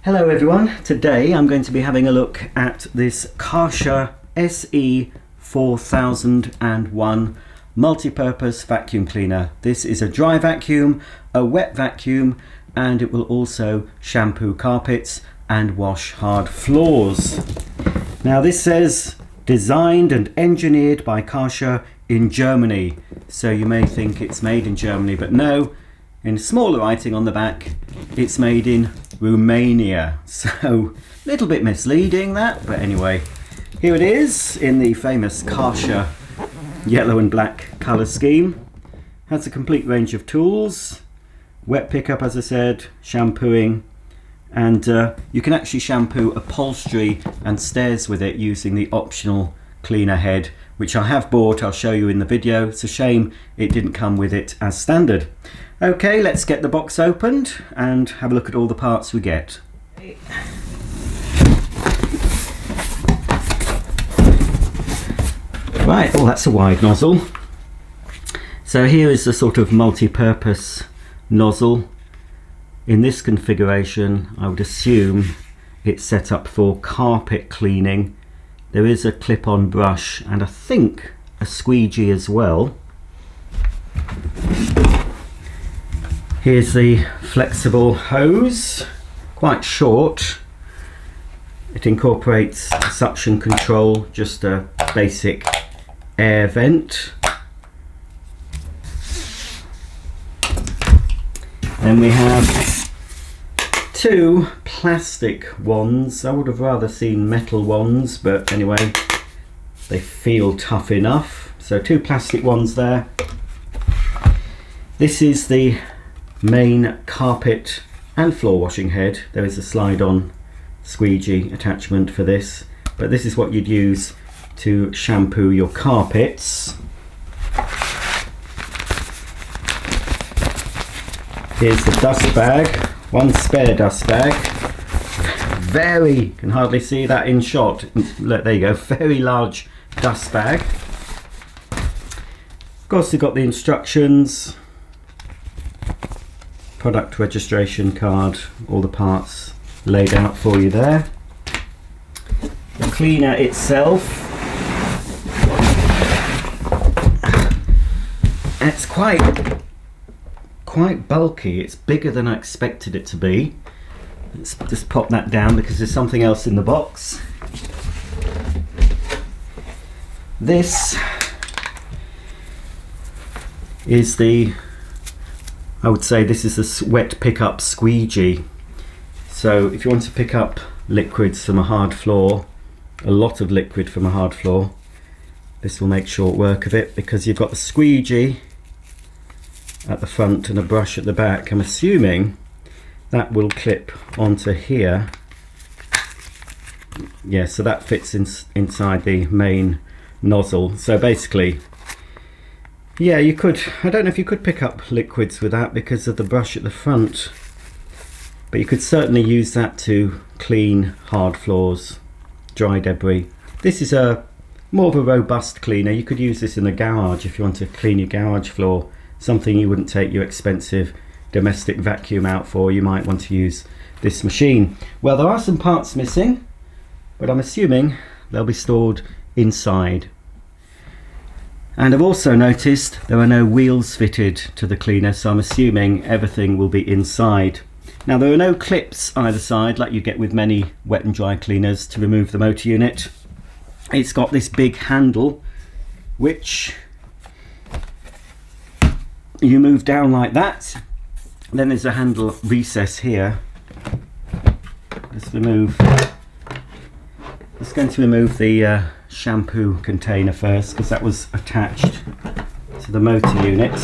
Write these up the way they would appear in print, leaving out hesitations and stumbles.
Hello everyone, today I'm going to be having a look at this Karcher SE4001 Multipurpose Vacuum Cleaner. This is a dry vacuum, a wet vacuum, and it will also shampoo carpets and wash hard floors. Now this says designed and engineered by Karcher in Germany, so you may think it's made in Germany, but no, in smaller writing on the back it's made in Romania, so a little bit misleading that, but anyway, here it is in the famous Karcher yellow and black colour scheme. Has a complete range of tools, wet pickup as I said, shampooing, and you can actually shampoo upholstery and stairs with it using the optional cleaner head, which I have bought. I'll show you in the video. It's a shame it didn't come with it as standard. Okay, let's get the box opened and have a look at all the parts we get. Right, oh, that's a wide nozzle. So here is the sort of multi-purpose nozzle. In this configuration, I would assume it's set up for carpet cleaning. There is a clip-on brush and I think a squeegee as well. Here's the flexible hose, quite short. It incorporates suction control, just a basic air vent. Then we have two plastic wands. I would have rather seen metal wands, but anyway, they feel tough enough. So two plastic wands there. This is the main carpet and floor washing head. There is a slide-on squeegee attachment for this, but this is what you'd use to shampoo your carpets. Here's the dust bag, one spare dust bag. Very, can hardly see that in shot. Look, there you go, very large dust bag. Of course, you've got the instructions, product registration card, all the parts laid out for you there. The cleaner itself, it's quite bulky. It's bigger than I expected it to be. Let's just pop that down because there's something else in the box. This is the, I would say this is a wet pickup squeegee. So if you want to pick up liquids from a hard floor, a lot of liquid from a hard floor, this will make short work of it because you've got the squeegee at the front and a brush at the back. I'm assuming that will clip onto here. Yeah, so that fits inside the main nozzle. So basically, yeah, you could, I don't know if you could pick up liquids with that because of the brush at the front, but you could certainly use that to clean hard floors, dry debris. This is a more of a robust cleaner. You could use this in the garage if you want to clean your garage floor, something you wouldn't take your expensive domestic vacuum out for. You might want to use this machine. Well, there are some parts missing, but I'm assuming they'll be stored inside. And I've also noticed there are no wheels fitted to the cleaner, so I'm assuming everything will be inside. Now there are no clips either side like you get with many wet and dry cleaners to remove the motor unit. It's got this big handle which you move down like that. Then there's a handle recess here. Just going to remove the shampoo container first because that was attached to the motor unit.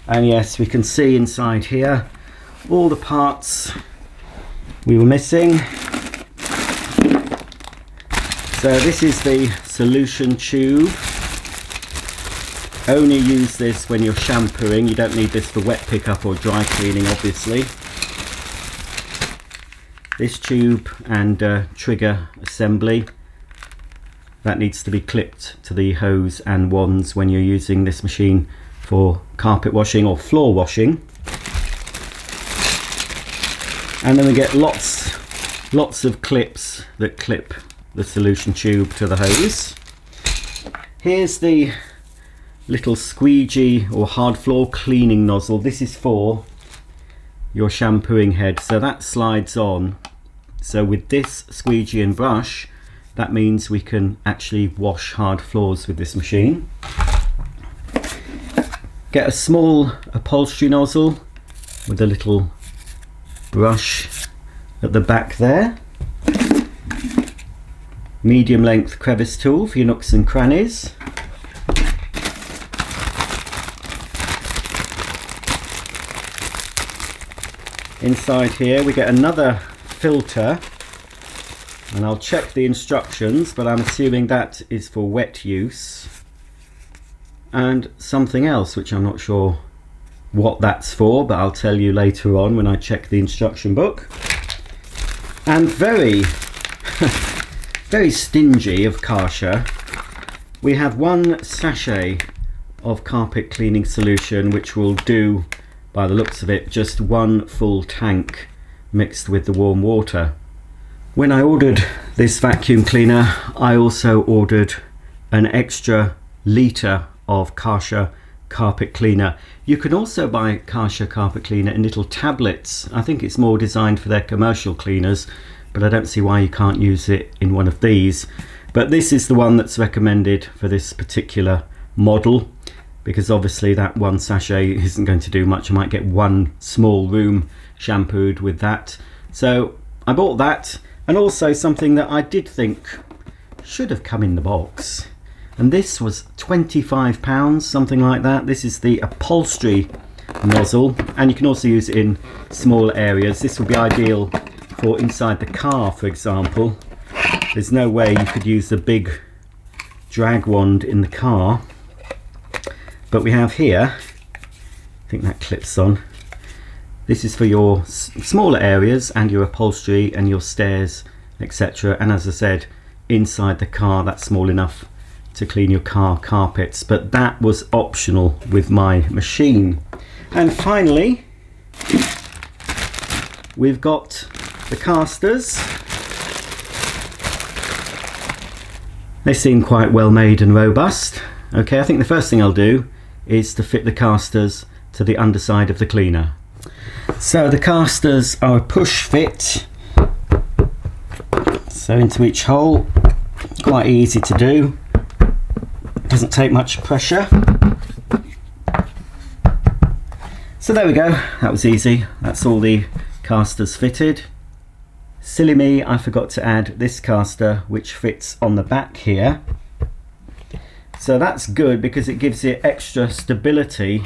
And yes, we can see inside here all the parts we were missing. So this is the solution tube. Only use this when you're shampooing. You don't need this for wet pickup or dry cleaning, obviously. This tube and trigger assembly, that needs to be clipped to the hose and wands when you're using this machine for carpet washing or floor washing. And then we get lots lots of clips that clip the solution tube to the hose. Here's the little squeegee or hard floor cleaning nozzle. This is for your shampooing head, so that slides on. So with this squeegee and brush, that means we can actually wash hard floors with this machine. Get a small upholstery nozzle with a little brush at the back there. Medium length crevice tool for your nooks and crannies. Inside here we get another filter, and I'll check the instructions, but I'm assuming that is for wet use, and something else which I'm not sure what that's for, but I'll tell you later on when I check the instruction book. And very very stingy of Kärcher, we have one sachet of carpet cleaning solution, which will do, by the looks of it, just one full tank mixed with the warm water. When I ordered this vacuum cleaner, I also ordered an extra litre of Kärcher carpet cleaner. You can also buy Kärcher carpet cleaner in little tablets. I think it's more designed for their commercial cleaners, but I don't see why you can't use it in one of these. But this is the one that's recommended for this particular model, because obviously that one sachet isn't going to do much. I might get one small room shampooed with that. So I bought that, and also something that I did think should have come in the box, and this was £25, something like that. This is the Upholstery Nozzle, and you can also use it in small areas. This would be ideal for inside the car, for example. There's no way you could use the big drag wand in the car, but we have here, I think that clips on. This is for your smaller areas and your upholstery and your stairs, etc. And as I said, inside the car, that's small enough to clean your car carpets, but that was optional with my machine. And finally, we've got the casters. They seem quite well made and robust. Okay, I think the first thing I'll do is to fit the casters to the underside of the cleaner. So the casters are a push fit, so into each hole. Quite easy to do, doesn't take much pressure. So there we go, that was easy. That's all the casters fitted. Silly me, I forgot to add this caster, which fits on the back here. So that's good because it gives it extra stability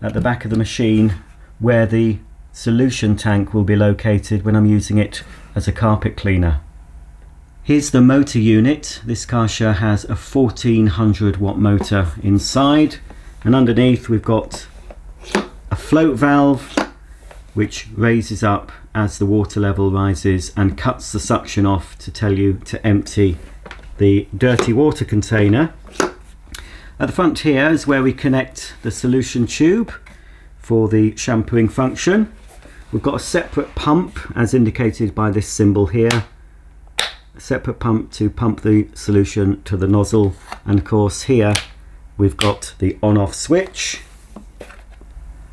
at the back of the machine where the solution tank will be located when I'm using it as a carpet cleaner. Here's the motor unit. This Kärcher has a 1400 watt motor inside, and underneath we've got a float valve which raises up as the water level rises and cuts the suction off to tell you to empty the dirty water container. At the front here is where we connect the solution tube for the shampooing function. We've got a separate pump as indicated by this symbol here, a separate pump to pump the solution to the nozzle, and of course here we've got the on-off switch.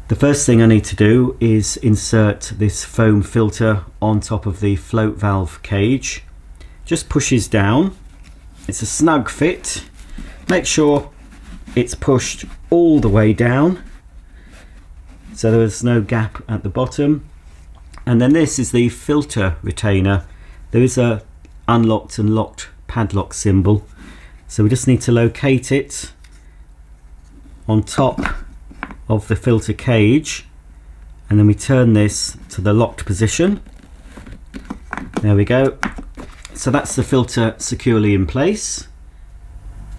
The first thing I need to do is insert this foam filter on top of the float valve cage. Just pushes down. It's a snug fit. Make sure it's pushed all the way down so there's no gap at the bottom. And then this is the filter retainer. There is a unlocked and locked padlock symbol, so we just need to locate it on top of the filter cage, and then we turn this to the locked position. There we go. So that's the filter securely in place.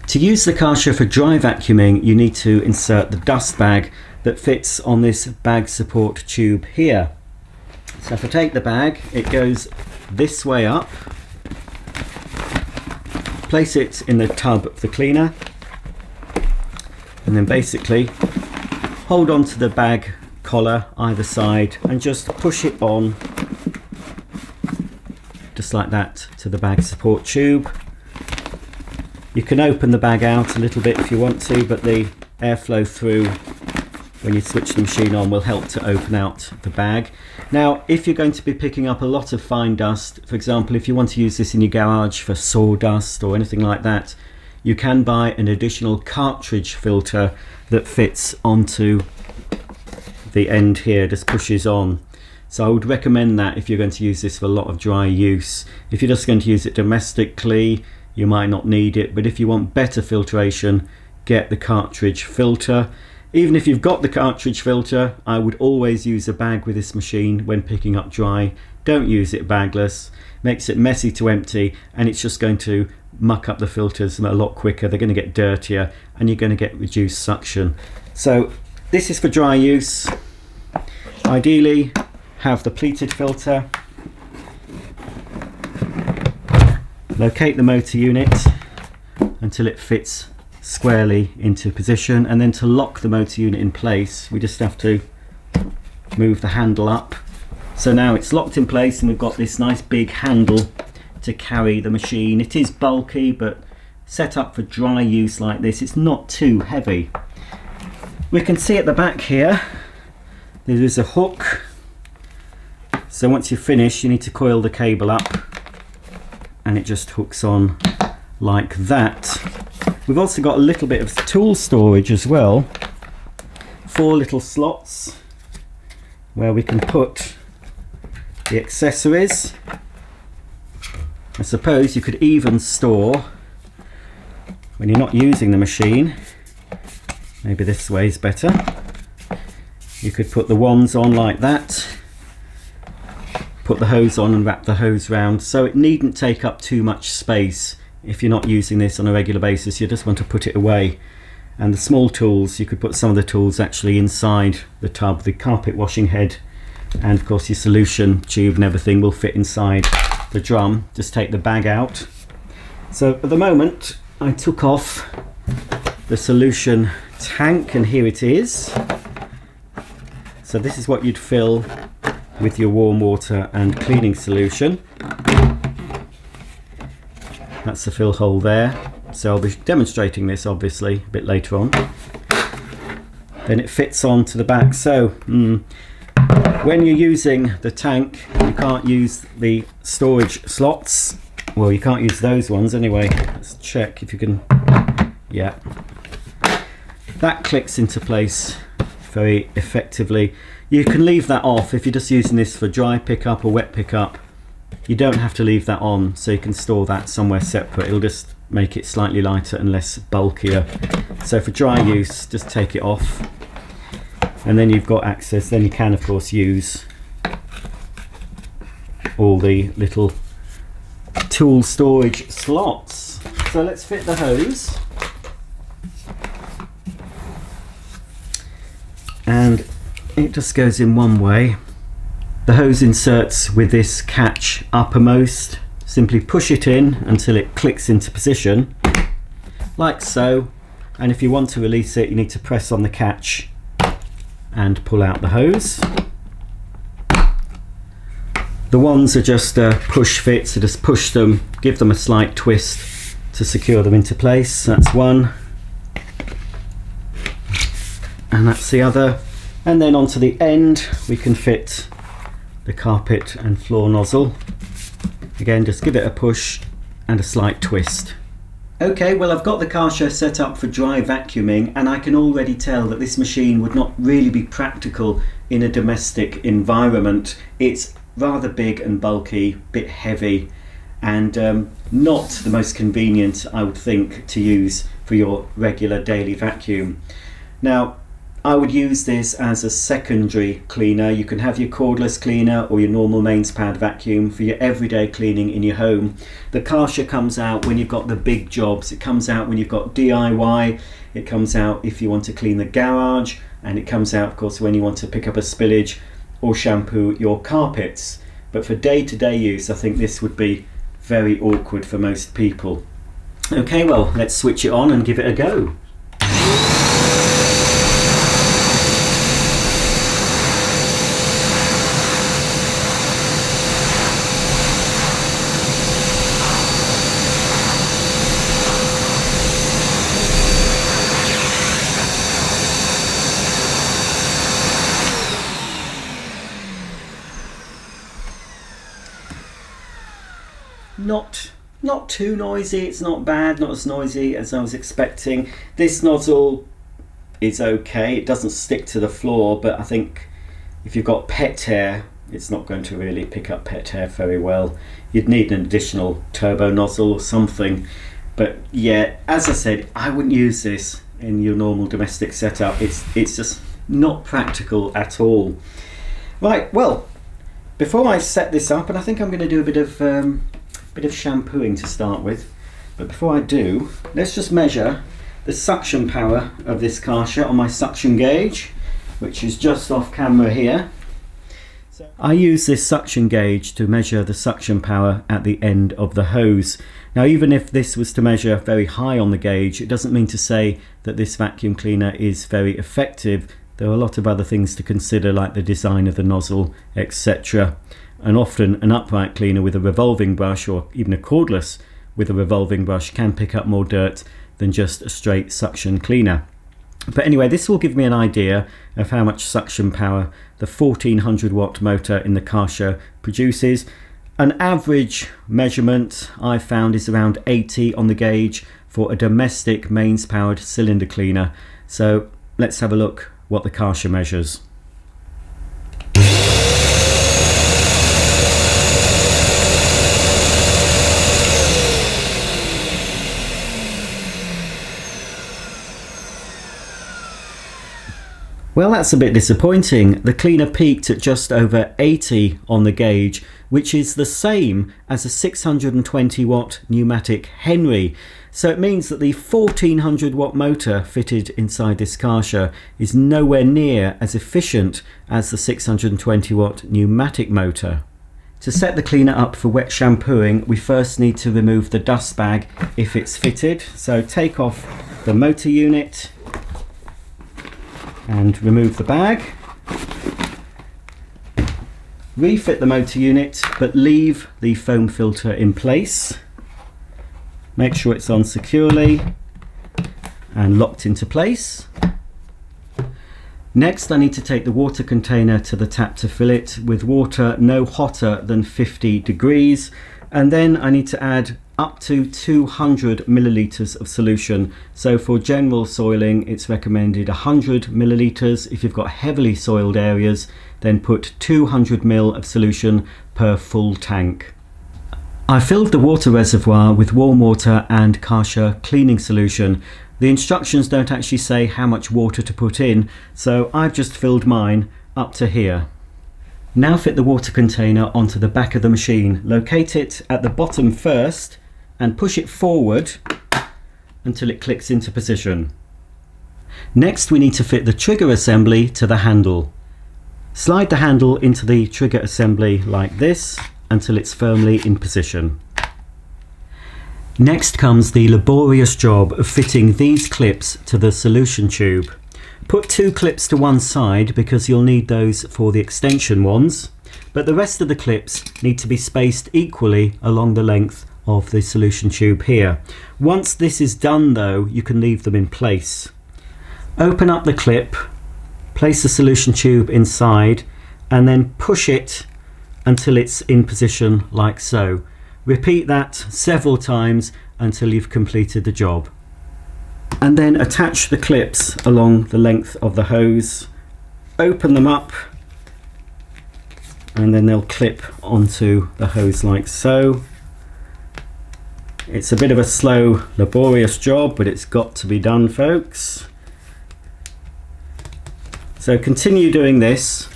To use the Kärcher for dry vacuuming, you need to insert the dust bag that fits on this bag support tube here. So if I take the bag, it goes this way up. Place it in the tub of the cleaner, and then basically hold on to the bag collar either side and just push it on just like that, to the bag support tube. You can open the bag out a little bit if you want to, but the airflow through when you switch the machine on will help to open out the bag. Now, if you're going to be picking up a lot of fine dust, for example, if you want to use this in your garage for sawdust or anything like that, you can buy an additional cartridge filter that fits onto the end here, just pushes on. So I would recommend that if you're going to use this for a lot of dry use. If you're just going to use it domestically, you might not need it, but if you want better filtration, get the cartridge filter. Even if you've got the cartridge filter, I would always use a bag with this machine when picking up dry. Don't use it bagless. Makes it messy to empty, and it's just going to muck up the filters a lot quicker. They're going to get dirtier and you're going to get reduced suction. So this is for dry use. Ideally, have the pleated filter. Locate the motor unit until it fits squarely into position, and then to lock the motor unit in place we just have to move the handle up. So now it's locked in place and we've got this nice big handle to carry the machine. It is bulky, but set up for dry use like this, it's not too heavy. We can see at the back here there is a hook, so once you're finished you need to coil the cable up and it just hooks on like that. We've also got a little bit of tool storage as well. 4 little slots where we can put the accessories. I suppose you could even store, when you're not using the machine, maybe this way is better, you could put the wands on like that, put the hose on and wrap the hose round, so it needn't take up too much space. If you're not using this on a regular basis, you just want to put it away. And the small tools, you could put some of the tools actually inside the tub. The carpet washing head and of course your solution tube and everything will fit inside the drum. Just take the bag out. So at the moment I took off the solution tank and here it is. So this is what you'd fill with your warm water and cleaning solution. That's the fill hole there. So I'll be demonstrating this obviously a bit later on. Then it fits onto the back. So when you're using the tank, you can't use the storage slots. Well, you can't use those ones anyway. Let's check if you can. Yeah, that clicks into place very effectively. You can leave that off if you're just using this for dry pickup or wet pickup. You don't have to leave that on, so you can store that somewhere separate. It'll just make it slightly lighter and less bulkier. So for dry use, just take it off. And then you've got access. Then you can of course use all the little tool storage slots. So let's fit the hose. And it just goes in one way. The hose inserts with this catch uppermost. Simply push it in until it clicks into position, like so. And if you want to release it, you need to press on the catch and pull out the hose. The ones are just push fit, so just push them, give them a slight twist to secure them into place. That's one. And that's the other. And then onto the end we can fit the carpet and floor nozzle. Again, just give it a push and a slight twist. Okay, well I've got the Kärcher set up for dry vacuuming, and I can already tell that this machine would not really be practical in a domestic environment. It's rather big and bulky, a bit heavy, and not the most convenient, I would think, to use for your regular daily vacuum. Now, I would use this as a secondary cleaner. You can have your cordless cleaner or your normal mains pad vacuum for your everyday cleaning in your home. The Kärcher comes out when you've got the big jobs. It comes out when you've got DIY. It comes out if you want to clean the garage, and it comes out of course when you want to pick up a spillage or shampoo your carpets. But for day-to-day use, I think this would be very awkward for most people. Okay, well, let's switch it on and give it a go. not too noisy. It's not bad, not as noisy as I was expecting. This nozzle is okay. It doesn't stick to the floor, but I think if you've got pet hair, it's not going to really pick up pet hair very well. You'd need an additional turbo nozzle or something. But yeah, as I said, I wouldn't use this in your normal domestic setup. It's just not practical at all. Right, well, before I set this up, and I think I'm going to do a bit of shampooing to start with, but before I do, let's just measure the suction power of this Kärcher on my suction gauge, which is just off camera here. I use this suction gauge to measure the suction power at the end of the hose. Now, even if this was to measure very high on the gauge, it doesn't mean to say that this vacuum cleaner is very effective. There are a lot of other things to consider, like the design of the nozzle, etc. And often an upright cleaner with a revolving brush, or even a cordless with a revolving brush, can pick up more dirt than just a straight suction cleaner. But anyway, this will give me an idea of how much suction power the 1400 watt motor in the Kärcher produces. An average measurement I've found is around 80 on the gauge for a domestic mains powered cylinder cleaner. So let's have a look what the Kärcher measures. Well, that's a bit disappointing. The cleaner peaked at just over 80 on the gauge, which is the same as a 620 watt pneumatic Henry. So it means that the 1400 watt motor fitted inside this Kärcher is nowhere near as efficient as the 620 watt pneumatic motor. To set the cleaner up for wet shampooing, we first need to remove the dust bag if it's fitted. So take off the motor unit and remove the bag. Refit the motor unit, but leave the foam filter in place. Make sure it's on securely and locked into place. Next, I need to take the water container to the tap to fill it with water no hotter than 50 degrees. And then I need to add up to 200 milliliters of solution. So for general soiling, it's recommended 100 milliliters. If you've got heavily soiled areas, then put 200 ml of solution per full tank. I filled the water reservoir with warm water and Kärcher cleaning solution. The instructions don't actually say how much water to put in, so I've just filled mine up to here. Now fit the water container onto the back of the machine. Locate it at the bottom first and push it forward until it clicks into position. Next, we need to fit the trigger assembly to the handle. Slide the handle into the trigger assembly like this until it's firmly in position. Next comes the laborious job of fitting these clips to the solution tube. Put 2 clips to one side because you'll need those for the extension ones, but the rest of the clips need to be spaced equally along the length of the solution tube here. Once this is done though, you can leave them in place. Open up the clip, place the solution tube inside, and then push it until it's in position like so. Repeat that several times until you've completed the job. And then attach the clips along the length of the hose. Open them up, and then they'll clip onto the hose like so. It's a bit of a slow, laborious job, but it's got to be done, folks. So continue doing this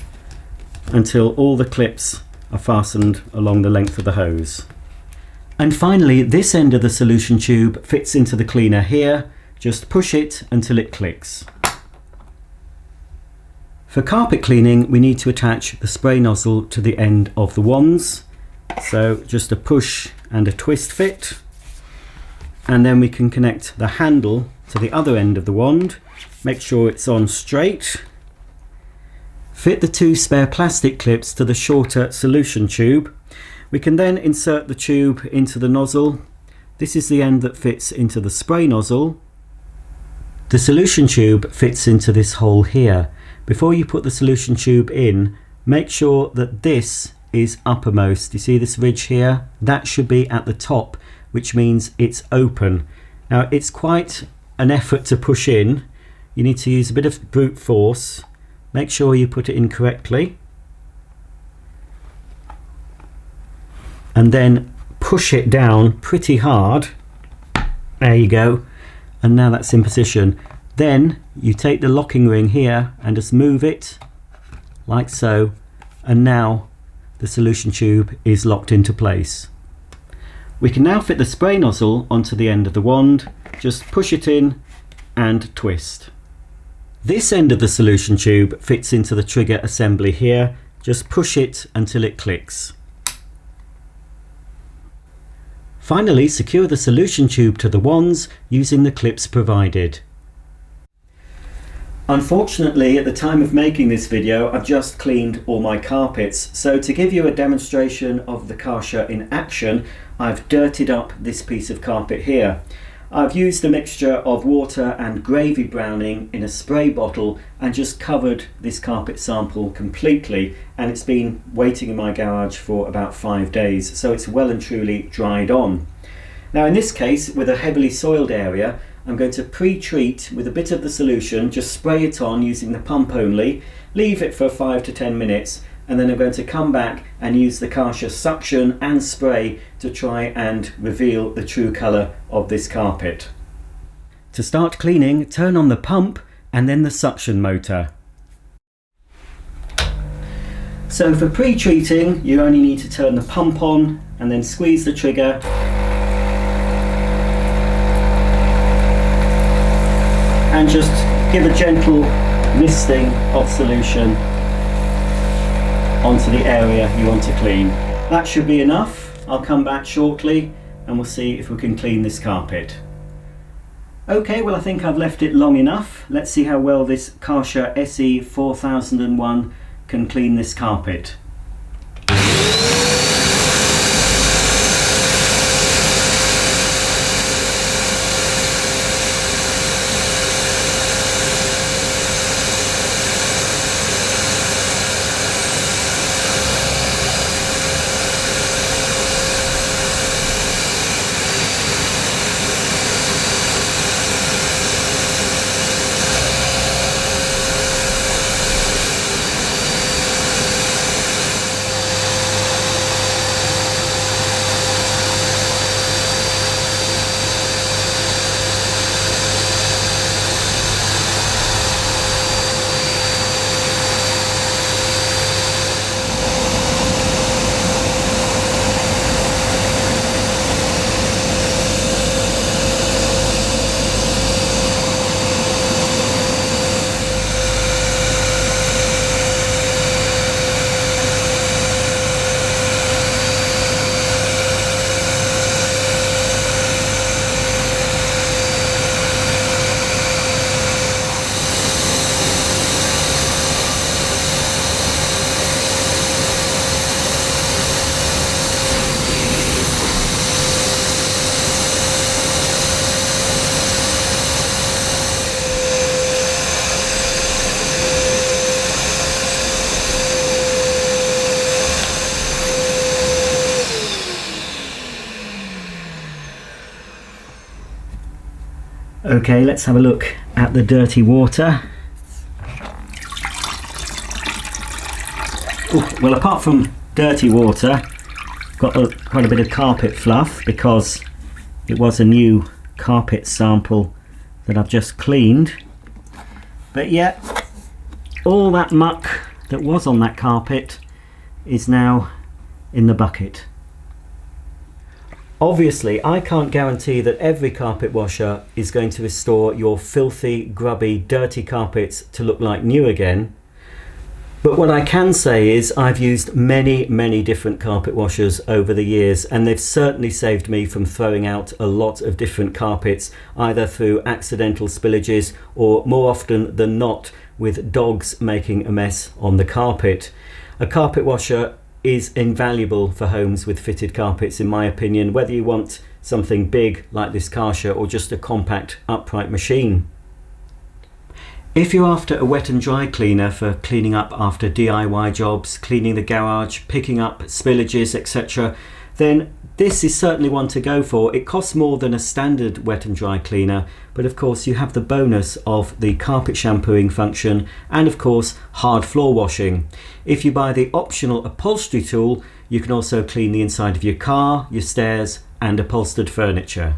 until all the clips are fastened along the length of the hose. And finally, this end of the solution tube fits into the cleaner here. Just push it until it clicks. For carpet cleaning, we need to attach the spray nozzle to the end of the wands. So just a push and a twist fit. And then we can connect the handle to the other end of the wand. Make sure it's on straight. Fit the 2 spare plastic clips to the shorter solution tube. We can then insert the tube into the nozzle. This is the end that fits into the spray nozzle. The solution tube fits into this hole here. Before you put the solution tube in, make sure that this is uppermost. You see this ridge here? That should be at the top, which means it's open. Now it's quite an effort to push in. You need to use a bit of brute force. Make sure you put it in correctly. And then push it down pretty hard. There you go. And now that's in position. Then you take the locking ring here and just move it like so. And now the solution tube is locked into place. We can now fit the spray nozzle onto the end of the wand. Just push it in and twist. This end of the solution tube fits into the trigger assembly here. Just push it until it clicks. Finally, secure the solution tube to the wands using the clips provided. Unfortunately, at the time of making this video, I've just cleaned all my carpets. So to give you a demonstration of the Kärcher in action, I've dirtied up this piece of carpet here. I've used a mixture of water and gravy browning in a spray bottle and just covered this carpet sample completely, and it's been waiting in my garage for about 5 days, so it's well and truly dried on. Now in this case, with a heavily soiled area, I'm going to pre-treat with a bit of the solution, just spray it on using the pump only, leave it for 5 to 10 minutes, and then I'm going to come back and use the Kärcher suction and spray to try and reveal the true colour of this carpet. To start cleaning, turn on the pump and then the suction motor. So for pre-treating, you only need to turn the pump on and then squeeze the trigger. And just give a gentle misting of solution onto the area you want to clean. That should be enough. I'll come back shortly and we'll see if we can clean this carpet. Okay, well I think I've left it long enough. Let's see how well this Karcher SE4001 can clean this carpet. Okay, let's have a look at the dirty water. Ooh, well, apart from dirty water, got quite a bit of carpet fluff because it was a new carpet sample that I've just cleaned. But yeah, all that muck that was on that carpet is now in the bucket. Obviously, I can't guarantee that every carpet washer is going to restore your filthy, grubby, dirty carpets to look like new again. But what I can say is I've used many different carpet washers over the years, and they've certainly saved me from throwing out a lot of different carpets, either through accidental spillages or, more often than not, with dogs making a mess on the carpet. A carpet washer is invaluable for homes with fitted carpets, in my opinion, whether you want something big like this Kärcher or just a compact upright machine. If you're after a wet and dry cleaner for cleaning up after DIY jobs, cleaning the garage, picking up spillages, etc., then this is certainly one to go for. It costs more than a standard wet and dry cleaner, but of course you have the bonus of the carpet shampooing function and of course hard floor washing. If you buy the optional upholstery tool, you can also clean the inside of your car, your stairs and upholstered furniture.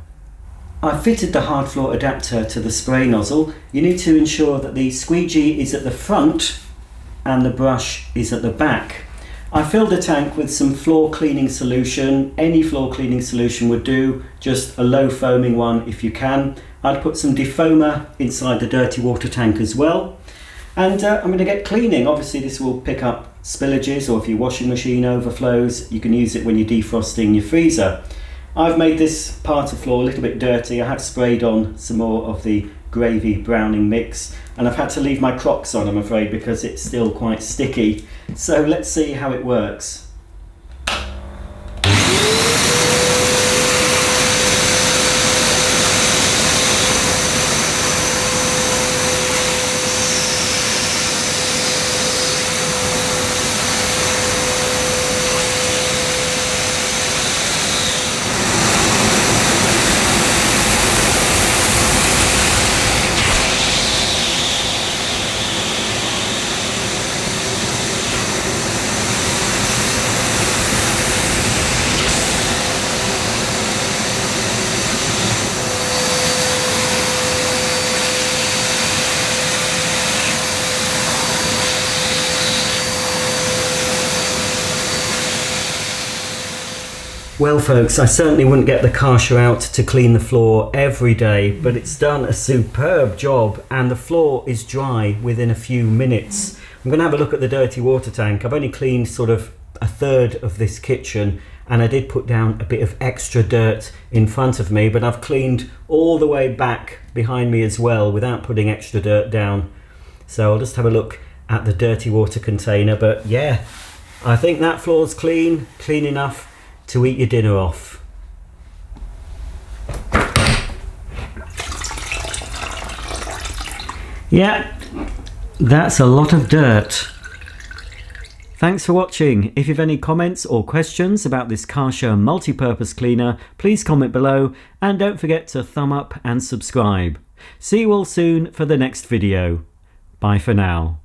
I've fitted the hard floor adapter to the spray nozzle. You need to ensure that the squeegee is at the front and the brush is at the back. I filled the tank with some floor cleaning solution. Any floor cleaning solution would do, just a low foaming one if you can. I'd put some defoamer inside the dirty water tank as well. And I'm going to get cleaning. Obviously this will pick up spillages, or if your washing machine overflows, you can use it when you're defrosting your freezer. I've made this part of floor a little bit dirty. I have sprayed on some more of the gravy browning mix and I've had to leave my Crocs on, I'm afraid, because it's still quite sticky. So let's see how it works. Well folks, I certainly wouldn't get the Kärcher out to clean the floor every day, but it's done a superb job and the floor is dry within a few minutes. I'm going to have a look at the dirty water tank. I've only cleaned sort of a third of this kitchen and I did put down a bit of extra dirt in front of me, but I've cleaned all the way back behind me as well without putting extra dirt down. So I'll just have a look at the dirty water container, but yeah, I think that floor's clean enough to eat your dinner off. Yeah, that's a lot of dirt. Thanks for watching. If you have any comments or questions about this Kärcher multi-purpose cleaner, please comment below and don't forget to thumb up and subscribe. See you all soon for the next video. Bye for now.